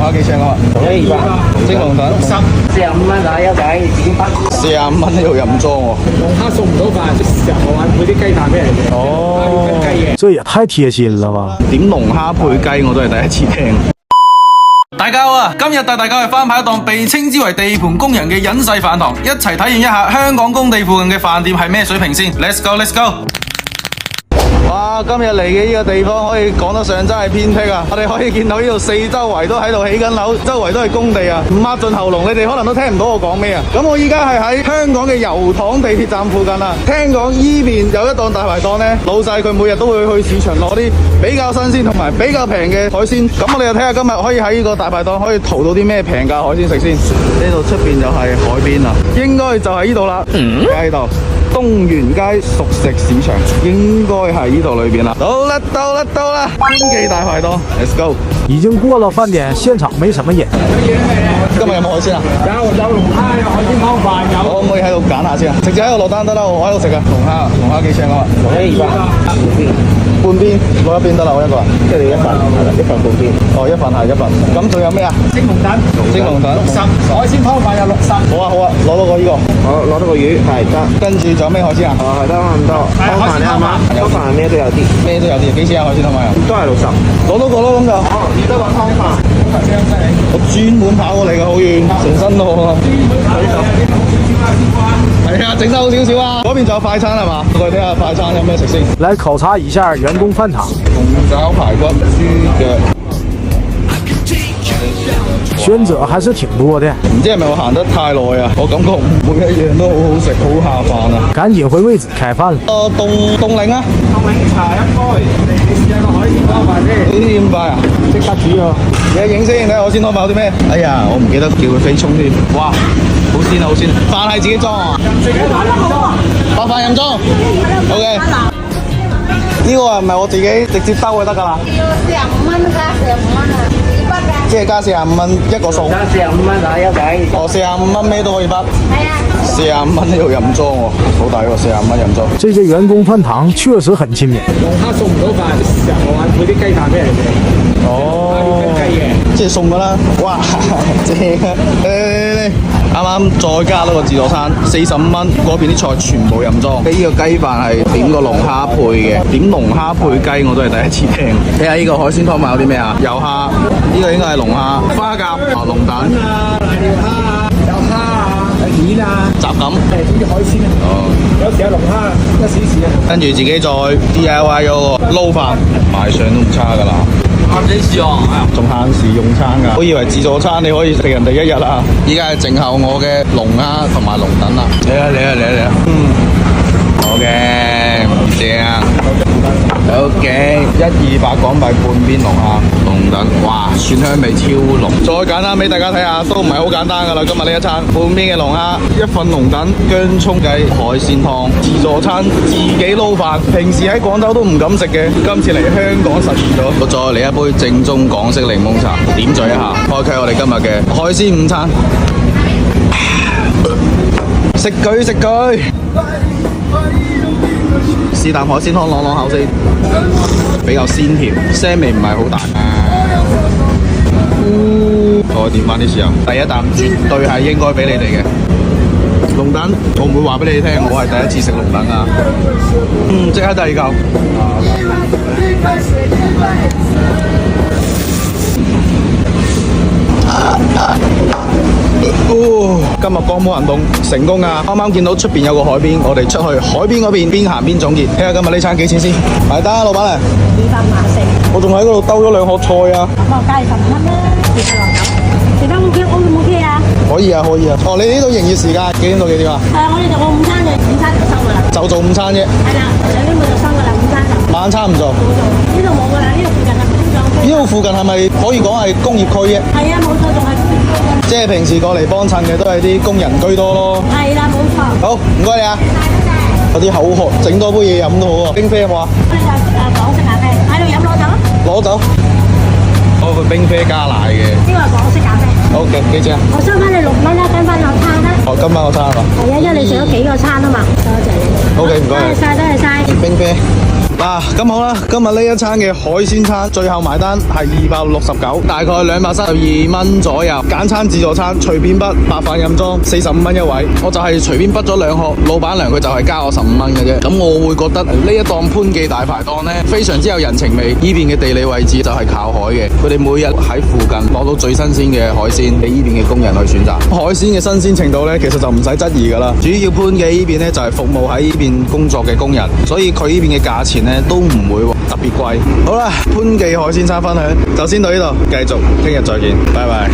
蝦幾錢啊？蒸龍躉45蚊打一仔，自己筆。45蚊呢度任裝喎。龍蝦送唔到飯，時候我揾配啲雞蛋俾人哋。哦，跟雞嘅。这也太貼心了吧！點龍蝦配雞我都係第一次聽。大家好啊！今日帶大家去翻牌一檔被稱之為地盤工人嘅隱世飯堂，一齊體驗一下香港工地附近嘅飯店係咩水平先。Let's go， Let's go！哇！今日嚟嘅呢個地方可以講得上真係偏僻啊！我哋可以見到呢度四周圍都喺度起緊樓，周圍都係工地啊！唔抹盡喉嚨，你哋可能都聽唔到我講咩啊！咁我依家係喺香港嘅油塘地鐵站附近啊！聽講依邊有一檔大排檔呢，老細佢每日都會去市場攞啲比較新鮮同埋比較平嘅海鮮。咁我哋就睇下今日可以喺呢個大排檔可以淘到啲咩平價海鮮食先。呢度出邊就係海邊啊，應該就係呢度啦，喺度。東源街熟食市場應該係呢度裏邊啦。到啦！官記大排檔 ，Let's go！ 已經過了飯點，現場沒什麼人。今日有冇海鮮啊？有龍蝦，有海鮮湯飯，有。我可唔可以喺度揀下先啊？直接喺度落單得啦，我喺度食啊。龍蝦幾錢啊？半邊攞一邊得啦，我一個人。即係你一份，係啦，一份半邊。哦，一份係一份。咁仲有咩啊？蒸龍躉60，海鮮湯飯有60。好啊，攞多個呢個。好，攞多個魚，係得。跟住仲有咩海鮮啊？係得咁多。湯飯你啱啱？湯飯咩都有啲，咩都有啲。幾錢啊？海鮮湯飯啊？都係60。攞多個咯，咁就。哦，只得個湯飯。我專門跑過嚟嘅，好遠，成身都好啊。係啊，整得好少少啊。嗰邊仲有快餐係嘛？我哋睇下快餐有咩食先。來考察一下員工飯堂。紅爪排骨、豬腳。選擇還是挺多的，唔知係咪我行得太耐啊？我感覺每一樣都好好食，好下飯啊！趕緊回位置開飯。凍檸啊！凍檸茶一杯，你試下個海鮮湯飯先。呢啲咁快啊？即刻煮啊！而家影先，睇下海鮮湯飯有啲咩？哎呀，我唔記得叫佢飛沖添。哇，好鮮啊，好鮮！飯係自己裝啊？自己買得好啊！白飯任裝。OK。呢個係咪我自己直接收就得㗎啦？要45蚊加45蚊啊！即係加45蚊一個餸。加45蚊打一仔。哦，45蚊咩都可以包。係啊。45蚊呢度任裝喎，好抵喎，45蚊任裝。這些員工飯堂確實很親民。龍蝦送唔到飯，時候我揾配啲雞蛋俾人哋。哦，跟雞嘅，即係送㗎啦。哇，正啊！嚟，啱啱再加多個自助餐，45蚊，嗰邊啲菜全部任裝。呢個雞飯係點個龍蝦配嘅，點龍蝦配雞我都係第一次聽。睇下呢個海鮮湯飯有啲咩啊？有蝦，呢個應該係龍蝦、花甲、龍躉、瀨尿蝦啊，有蝦啊，有蜆啊，雜錦。總之海鮮啊。哦。有時有龍蝦，一時時啊。跟住自己再 DIY 咗個撈飯，賣相都唔差㗎啦。限時啊！仲限時用餐㗎。我以為自助餐你可以食人哋一日啦。依家係剩後我嘅龍蝦同埋龍躉啦。嚟啊！好嘅，正。OK， 120港幣半邊龍蝦、龍躉，哇，蒜香味超濃。再簡單俾大家睇下，都唔係好簡單㗎啦。今日呢一餐半邊嘅龍蝦，一份龍躉、薑葱雞、海鮮湯，自助餐自己撈飯。平時喺廣州都唔敢食嘅，今次嚟香港實現咗。我再嚟一杯正宗港式檸檬茶，點綴一下，開啟我哋今日嘅海鮮午餐。食佢！試啖海鮮湯啷啷口先，比較鮮甜，腥味唔係好大。我點翻啲豉油，第一啖絕對係應該俾你哋嘅。龍躉，我唔會話俾你哋聽，我係第一次食龍躉啊。即刻第二嚿。今日光譜行動成功啊！啱啱見到出邊有個海邊，我哋出去海邊嗰邊邊行邊總結，睇下今日呢餐幾錢先。埋單啊，老闆娘。254。我仲喺嗰度兜咗2盒菜啊。咁我加你15蚊啦，食得OK 唔 OK 啊？可以啊。哦，你呢度營業時間幾點到幾點啊？我哋做個午餐就收㗎啦。就做午餐啫。係啦，兩點半就收㗎啦，午餐就。晚餐唔做。呢度冇㗎啦，呢度附近係工廠區。呢度附近係咪可以講係工業區啫？係啊，冇錯，仲係工業區。即係平時過嚟幫襯嘅都係啲工人居多咯。係啦，冇錯。好，唔該你啊。有啲口渴，整多杯嘢飲都好喎。冰啡有冇啊？我哋就港式咖啡，喺度飲攞走。攞走。我個冰啡加奶嘅。呢個係港式咖啡。好嘅，幾錢啊？我收翻你6蚊啦，跟翻我餐啦。哦，今晚個餐係嘛？係啊，因為你食咗幾個餐啊嘛。多謝你。OK，唔該。多謝晒。冰啡。嗱，咁好啦，今日呢一餐嘅海鮮餐最後埋單係269，大概232蚊左右。簡餐自助餐隨便筆白飯任裝45蚊一位，我就係隨便筆咗2盒，老闆娘佢就係加我15蚊嘅啫。咁我會覺得呢一檔潘記大排檔呢，非常之有人情味。呢邊嘅地理位置就係靠海嘅，佢哋每日喺附近攞到最新鮮嘅海鮮俾呢邊嘅工人去選擇。海鮮嘅新鮮程度呢，其實就唔使質疑噶啦。主要潘記呢邊呢，就係服務喺呢邊工作嘅工人，所以佢呢邊嘅價錢呢都唔會特別貴。好啦，潘記海鮮餐分享就先到呢度，繼續聽日再見，拜拜。